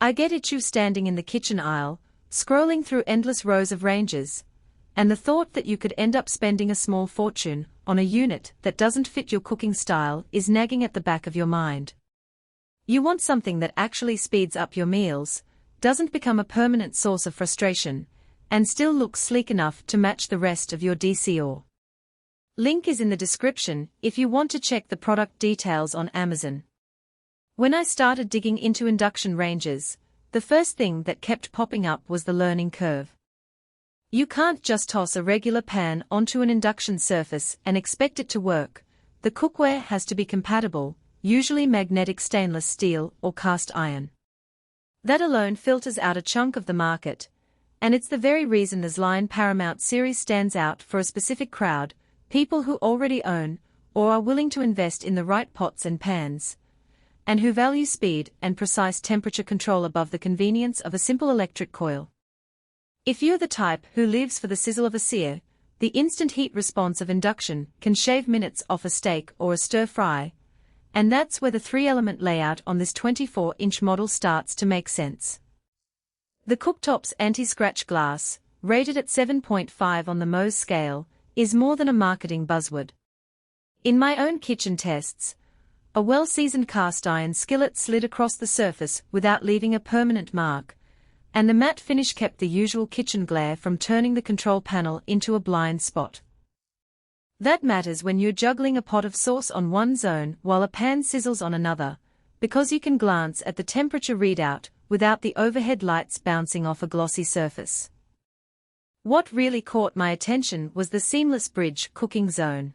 I get itchy standing in the kitchen aisle, scrolling through endless rows of ranges, and the thought that you could end up spending a small fortune on a unit that doesn't fit your cooking style is nagging at the back of your mind. You want something that actually speeds up your meals, doesn't become a permanent source of frustration, and still looks sleek enough to match the rest of your decor. Link is in the description if you want to check the product details on Amazon. When I started digging into induction ranges, the first thing that kept popping up was the learning curve. You can't just toss a regular pan onto an induction surface and expect it to work. The cookware has to be compatible, usually magnetic stainless steel or cast iron. That alone filters out a chunk of the market, and it's the very reason the ZLINE Paramount series stands out for a specific crowd, people who already own or are willing to invest in the right pots and pans, and who value speed and precise temperature control above the convenience of a simple electric coil. If you're the type who lives for the sizzle of a sear, the instant heat response of induction can shave minutes off a steak or a stir-fry, and that's where the 3-element layout on this 24-inch model starts to make sense. The Cooktop's anti-scratch glass, rated at 7.5 on the Mohs scale, is more than a marketing buzzword. In my own kitchen tests, a well-seasoned cast iron skillet slid across the surface without leaving a permanent mark, and the matte finish kept the usual kitchen glare from turning the control panel into a blind spot. That matters when you're juggling a pot of sauce on one zone while a pan sizzles on another, because you can glance at the temperature readout without the overhead lights bouncing off a glossy surface. What really caught my attention was the seamless bridge cooking zone.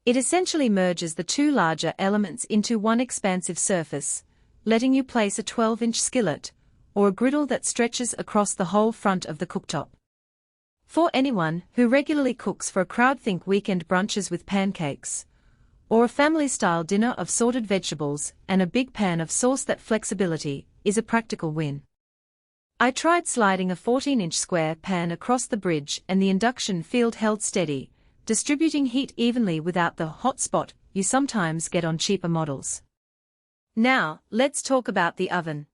It essentially merges the two larger elements into one expansive surface, letting you place a 12-inch skillet, or a griddle that stretches across the whole front of the cooktop. For anyone who regularly cooks for a crowd, think weekend brunches with pancakes, or a family-style dinner of sorted vegetables and a big pan of sauce, that flexibility is a practical win. I tried sliding a 14-inch square pan across the bridge and the induction field held steady, distributing heat evenly without the hot spot you sometimes get on cheaper models. Now, let's talk about the oven.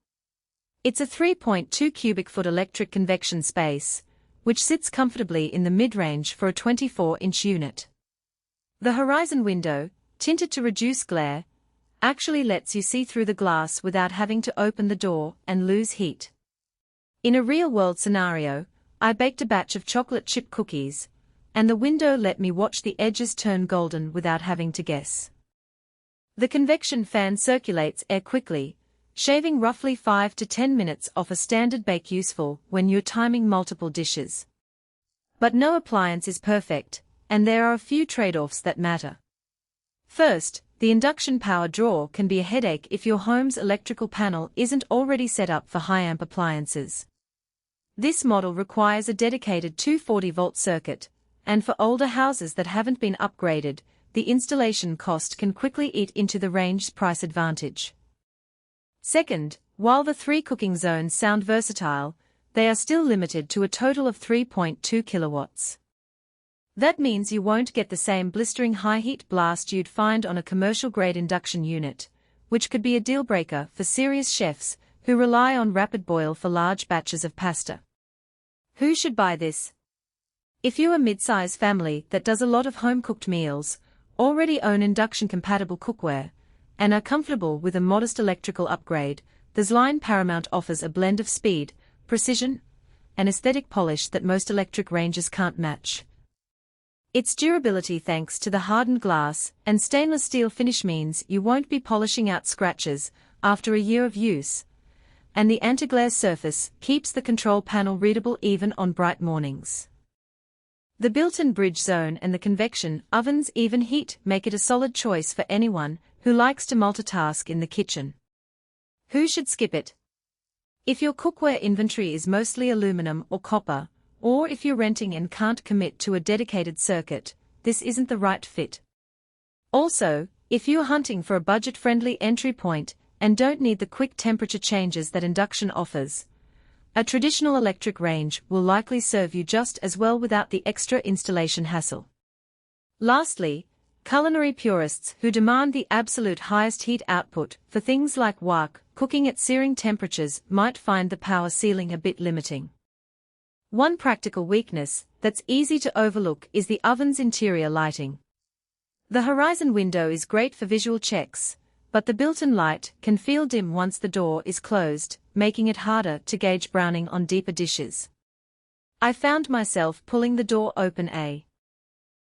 It's a 3.2 cubic foot electric convection space, which sits comfortably in the mid-range for a 24-inch unit. The horizon window, tinted to reduce glare, actually lets you see through the glass without having to open the door and lose heat. In a real-world scenario, I baked a batch of chocolate chip cookies, and the window let me watch the edges turn golden without having to guess. The convection fan circulates air quickly, shaving roughly 5 to 10 minutes off a standard bake, useful when you're timing multiple dishes. But no appliance is perfect, and there are a few trade-offs that matter. First, the induction power draw can be a headache if your home's electrical panel isn't already set up for high-amp appliances. This model requires a dedicated 240-volt circuit, and for older houses that haven't been upgraded, the installation cost can quickly eat into the range's price advantage. Second, while the 3 cooking zones sound versatile, they are still limited to a total of 3.2 kilowatts. That means you won't get the same blistering high heat blast you'd find on a commercial-grade induction unit, which could be a deal-breaker for serious chefs who rely on rapid boil for large batches of pasta. Who should buy this? If you're a mid-size family that does a lot of home-cooked meals, already own induction-compatible cookware, and are comfortable with a modest electrical upgrade, the ZLINE Paramount offers a blend of speed, precision, and aesthetic polish that most electric ranges can't match. Its durability, thanks to the hardened glass and stainless steel finish, means you won't be polishing out scratches after a year of use, and the anti-glare surface keeps the control panel readable even on bright mornings. The built-in bridge zone and the convection oven's even heat make it a solid choice for anyone who likes to multitask in the kitchen. Who should skip it? If your cookware inventory is mostly aluminum or copper, or if you're renting and can't commit to a dedicated circuit, this isn't the right fit. Also, if you're hunting for a budget-friendly entry point and don't need the quick temperature changes that induction offers, a traditional electric range will likely serve you just as well without the extra installation hassle. Lastly, Culinary purists who demand the absolute highest heat output for things like wok, cooking at searing temperatures, might find the power ceiling a bit limiting. One practical weakness that's easy to overlook is the oven's interior lighting. The horizon window is great for visual checks, but the built-in light can feel dim once the door is closed, making it harder to gauge browning on deeper dishes. I found myself pulling the door open